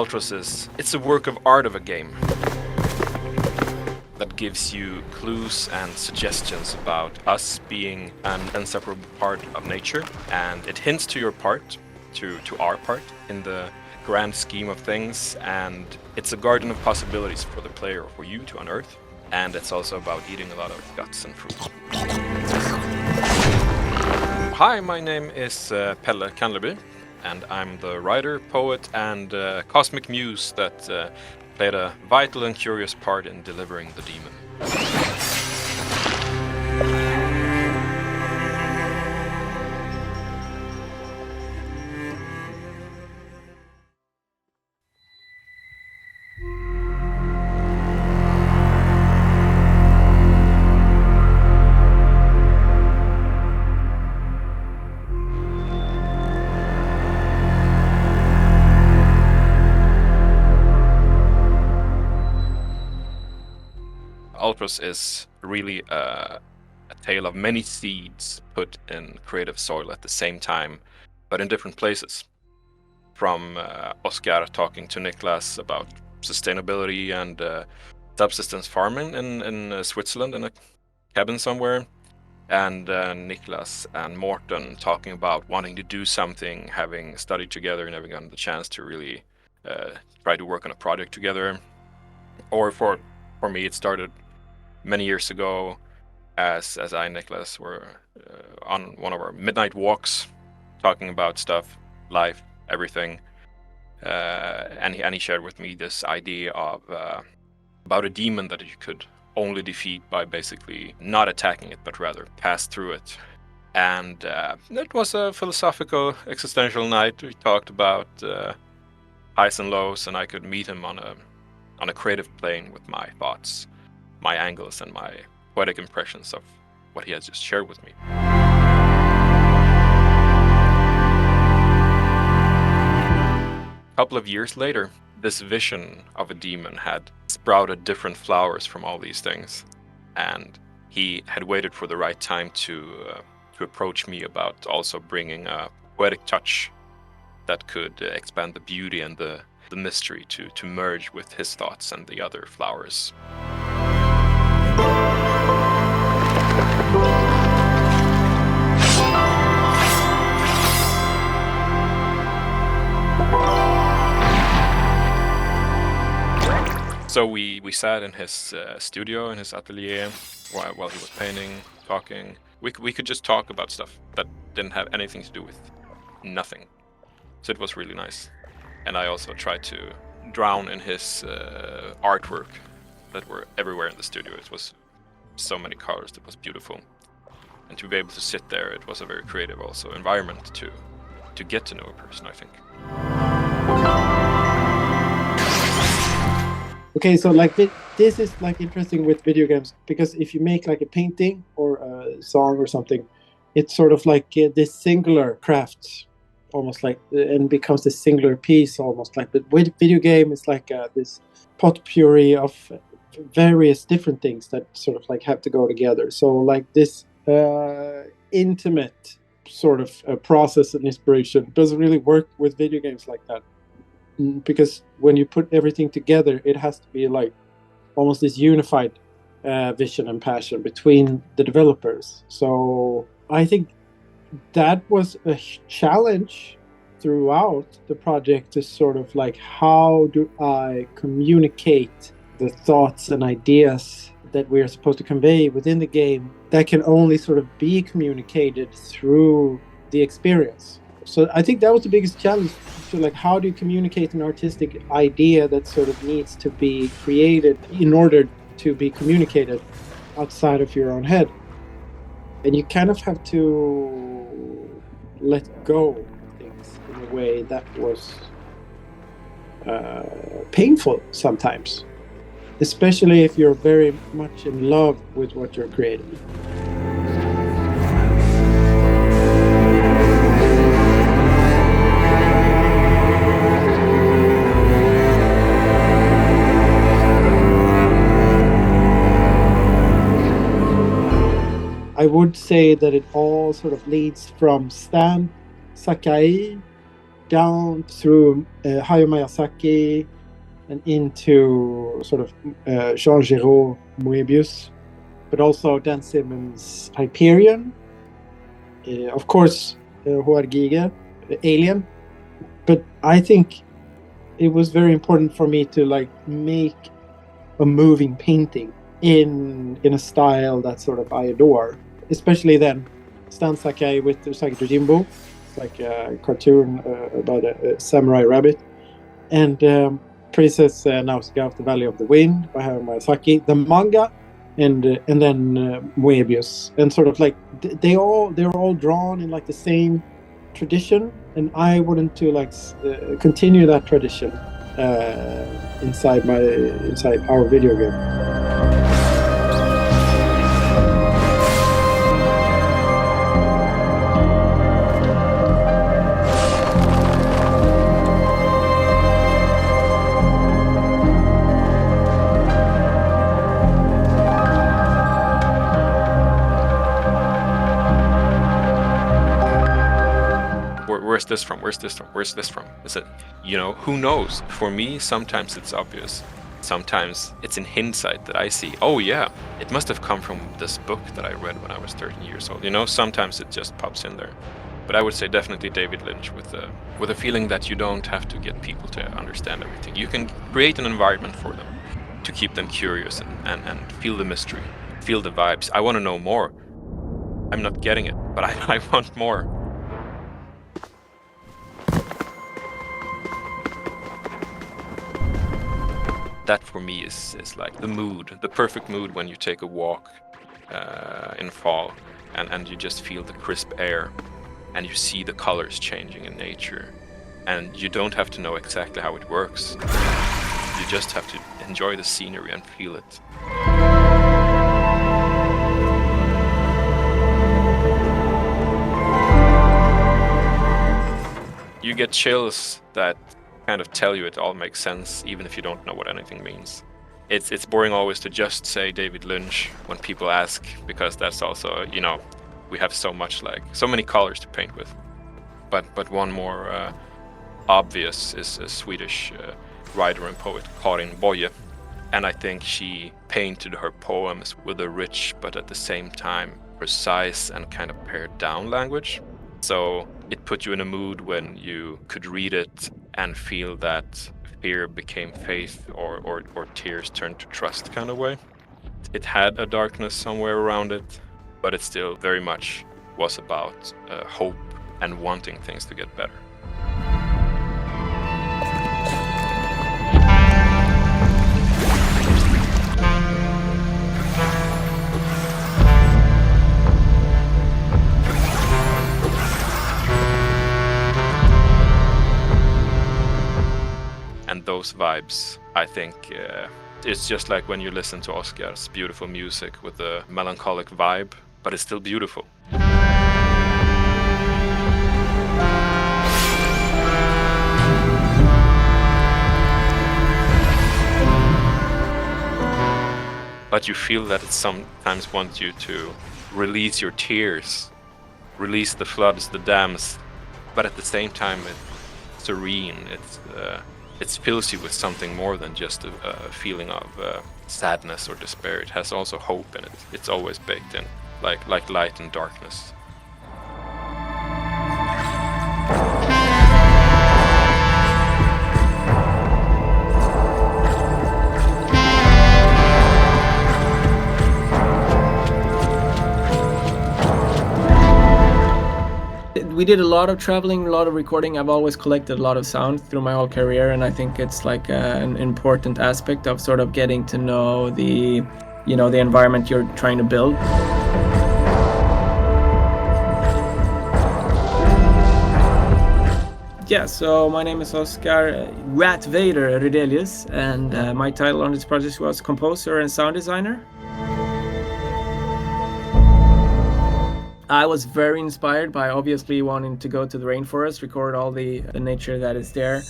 Ultros it's a work of art of a game that gives you clues and suggestions about us being an inseparable part of nature, and it hints to your part, to our part in the grand scheme of things, and it's a garden of possibilities for the player, for you to unearth, and it's also about eating a lot of guts and fruit. Hi, my name is Pelle Cahndlerby, and I'm the writer, poet, and cosmic muse that played a vital and curious part in delivering the demon. Ultros is really a tale of many seeds put in creative soil at the same time, but in different places. From Oscar talking to Niklas about sustainability and subsistence farming in Switzerland in a cabin somewhere, and Niklas and Morten talking about wanting to do something, having studied together and having gotten the chance to really try to work on a project together. Or for me, it started many years ago as I and Niklas were on one of our midnight walks talking about stuff, life, everything, and he shared with me this idea of about a demon that you could only defeat by basically not attacking it but rather pass through it. And it was a philosophical existential night. We talked about highs and lows, and I could meet him on a creative plane with my thoughts, my angles, and my poetic impressions of what he has just shared with me. A couple of years later, this vision of a demon had sprouted different flowers from all these things, and he had waited for the right time to approach me about also bringing a poetic touch that could expand the beauty and the mystery to merge with his thoughts and the other flowers. So we sat in his studio, in his atelier, while he was painting, talking. We could just talk about stuff that didn't have anything to do with nothing. So it was really nice. And I also tried to drown in his artwork that were everywhere in the studio. It was so many colors, it was beautiful. And to be able to sit there, it was a very creative also environment to get to know a person, I think. Okay, so like this is like interesting with video games, because if you make like a painting or a song or something, it's sort of like this singular craft, almost like, and becomes this singular piece almost like. But with video game, it's like this potpourri of various different things that sort of like have to go together. So like this intimate sort of process and inspiration doesn't really work with video games like that. Because when you put everything together, it has to be like almost this unified vision and passion between the developers. So I think that was a challenge throughout the project, to sort of like, how do I communicate the thoughts and ideas that we are supposed to convey within the game that can only sort of be communicated through the experience. So I think that was the biggest challenge. So like, how do you communicate an artistic idea that sort of needs to be created in order to be communicated outside of your own head? And you kind of have to let go of things in a way that was painful sometimes, especially if you're very much in love with what you're creating. I would say that it all sort of leads from Stan Sakai down through Hayao Miyazaki and into sort of Jean Giraud Moebius, but also Dan Simmons' Hyperion, of course Huervo, Alien. But I think it was very important for me to like make a moving painting in a style that sort of I adore, especially then Stan Sakai with Usagi Yojimbo. It's like a cartoon about a samurai rabbit, and Princess Nausicaa of the Valley of the Wind by Hayao Miyazaki, the manga, and then Moebius, and sort of like they're all drawn in like the same tradition, and I wanted to like continue that tradition inside our video game. Where's this from? Where's this from? Where's this from? Is it, who knows? For me, sometimes it's obvious. Sometimes it's in hindsight that I see, oh yeah, it must have come from this book that I read when I was 13 years old. Sometimes it just pops in there. But I would say definitely David Lynch with a feeling that you don't have to get people to understand everything. You can create an environment for them to keep them curious and feel the mystery, feel the vibes. I want to know more. I'm not getting it, but I want more. That for me is like the mood, the perfect mood when you take a walk in fall and you just feel the crisp air and you see the colors changing in nature, and you don't have to know exactly how it works. You just have to enjoy the scenery and feel it. You get chills that kind of tell you it all makes sense, even if you don't know what anything means. It's boring always to just say David Lynch when people ask, because that's also, we have so many colors to paint with. But one more obvious is a Swedish writer and poet, Karin Boye, and I think she painted her poems with a rich but at the same time precise and kind of pared down language. So it put you in a mood when you could read it and feel that fear became faith or tears turned to trust kind of way. It had a darkness somewhere around it, but it still very much was about hope and wanting things to get better. And those vibes, I think, it's just like when you listen to Oscar's beautiful music with a melancholic vibe, but it's still beautiful. But you feel that it sometimes wants you to release your tears, release the floods, the dams, but at the same time it's serene, it fills you with something more than just a feeling of sadness or despair. It has also hope in it. It's always baked in, like light and darkness. We did a lot of traveling, a lot of recording. I've always collected a lot of sound through my whole career, and I think it's like an important aspect of sort of getting to know the environment you're trying to build. Yeah, so my name is Oscar Ratvader Rydelius, and my title on this project was composer and sound designer. I was very inspired by obviously wanting to go to the rainforest, record all the nature that is there.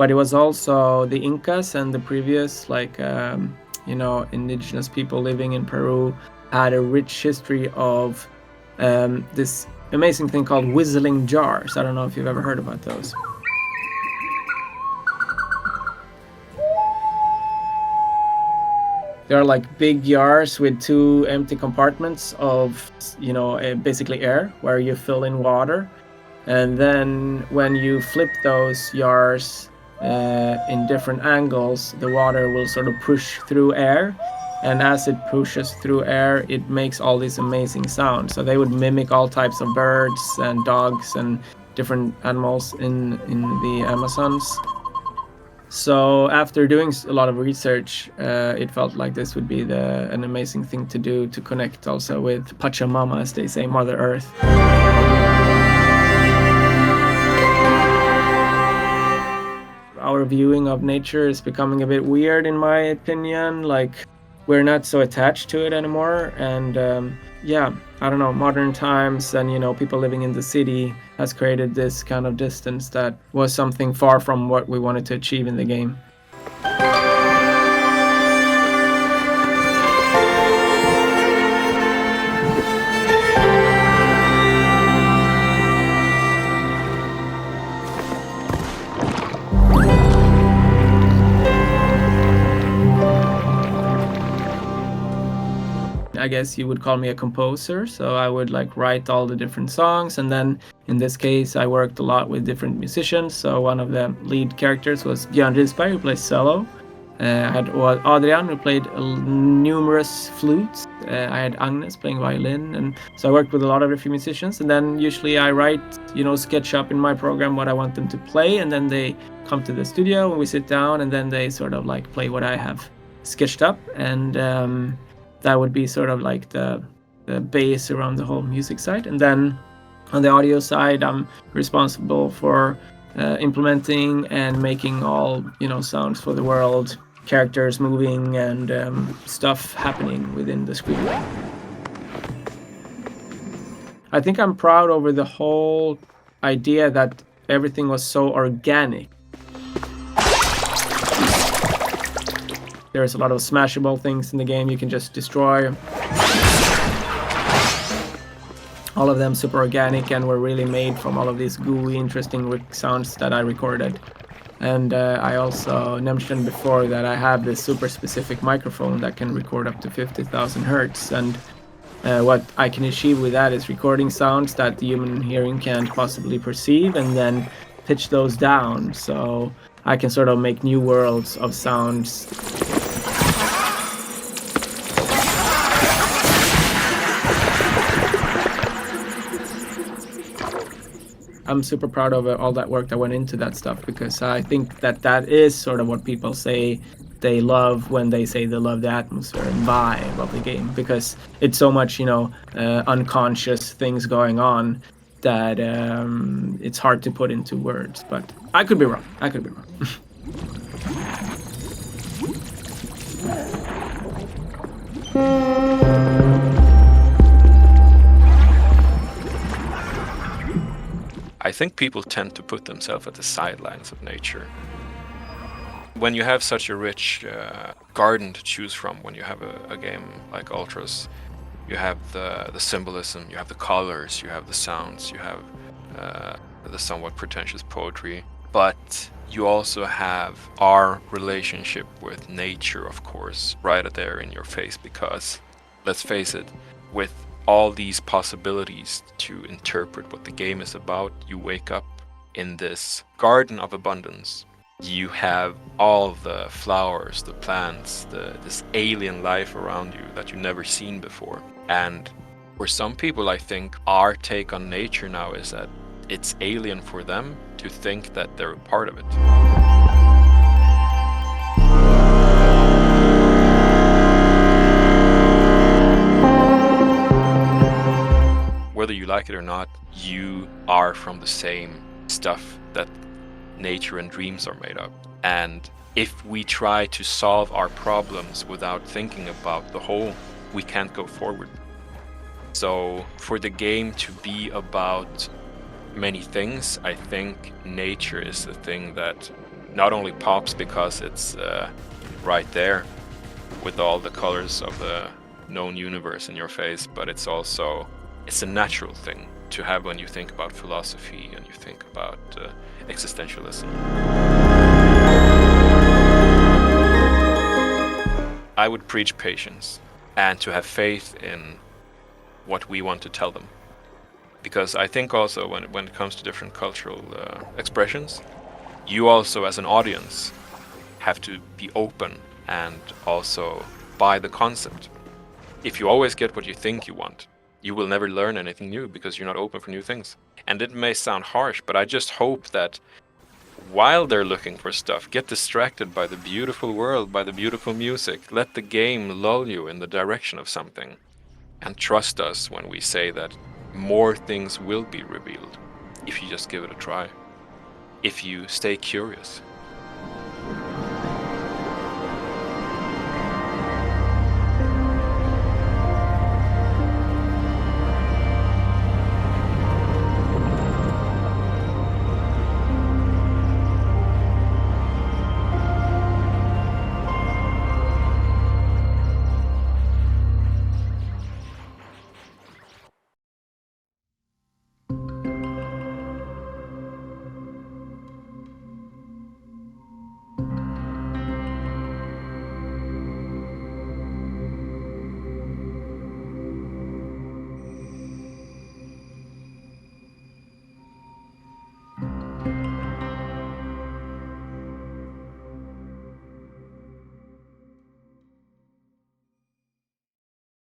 but it was also the Incas and the previous indigenous people living in Peru had a rich history of this amazing thing called whistling jars. I don't know if you've ever heard about those. They're like big jars with 2 empty compartments of, basically air, where you fill in water. And then when you flip those jars in different angles, the water will sort of push through air. And as it pushes through air, it makes all these amazing sounds. So they would mimic all types of birds and dogs and different animals in the Amazons. So after doing a lot of research, it felt like this would be an amazing thing to do, to connect also with Pachamama, as they say, Mother Earth. Our viewing of nature is becoming a bit weird, in my opinion. Like, we're not so attached to it anymore. And I don't know, modern times and, people living in the city has created this kind of distance that was something far from what we wanted to achieve in the game. I guess you would call me a composer, so I would write all the different songs, and then in this case I worked a lot with different musicians. So one of the lead characters was Björn Risberg, who plays cello. I had Adrian, who played numerous flutes. I had Agnes playing violin, and so I worked with a lot of different musicians. And then usually I write, sketch up in my program what I want them to play, and then they come to the studio and we sit down, and then they sort of play what I have sketched up, and that would be sort of the base around the whole music side. And then on the audio side, I'm responsible for implementing and making all sounds for the world, characters moving, and stuff happening within the screenplay. I think I'm proud over the whole idea that everything was so organic. There's a lot of smashable things in the game you can just destroy. All of them super organic and were really made from all of these gooey, interesting sounds that I recorded. And I also mentioned before that I have this super specific microphone that can record up to 50,000 hertz. And what I can achieve with that is recording sounds that the human hearing can't possibly perceive, and then pitch those down. So I can sort of make new worlds of sounds. I'm super proud of all that work that went into that stuff, because I think that is sort of what people say they love when they say they love the atmosphere and vibe of the game, because it's so much, unconscious things going on that it's hard to put into words. But I could be wrong. I think people tend to put themselves at the sidelines of nature. When you have such a rich garden to choose from, when you have a game like Ultros, you have the symbolism, you have the colors, you have the sounds, you have the somewhat pretentious poetry, but you also have our relationship with nature, of course, right there in your face, because, let's face it, with all these possibilities to interpret what the game is about, you wake up in this garden of abundance. You have all the flowers, the plants, this alien life around you that you've never seen before. And for some people, I think our take on nature now is that it's alien for them to think that they're a part of it. Whether you like it or not, you are from the same stuff that nature and dreams are made of. And if we try to solve our problems without thinking about the whole, we can't go forward. So for the game to be about many things, I think nature is the thing that not only pops because it's right there with all the colors of the known universe in your face, but it's a natural thing to have when you think about philosophy and you think about existentialism. I would preach patience and to have faith in what we want to tell them. Because I think also when it comes to different cultural expressions, you also as an audience have to be open and also buy the concept. If you always get what you think you want, you will never learn anything new because you're not open for new things. And it may sound harsh, but I just hope that while they're looking for stuff, get distracted by the beautiful world, by the beautiful music. Let the game lull you in the direction of something. And trust us when we say that more things will be revealed if you just give it a try. If you stay curious.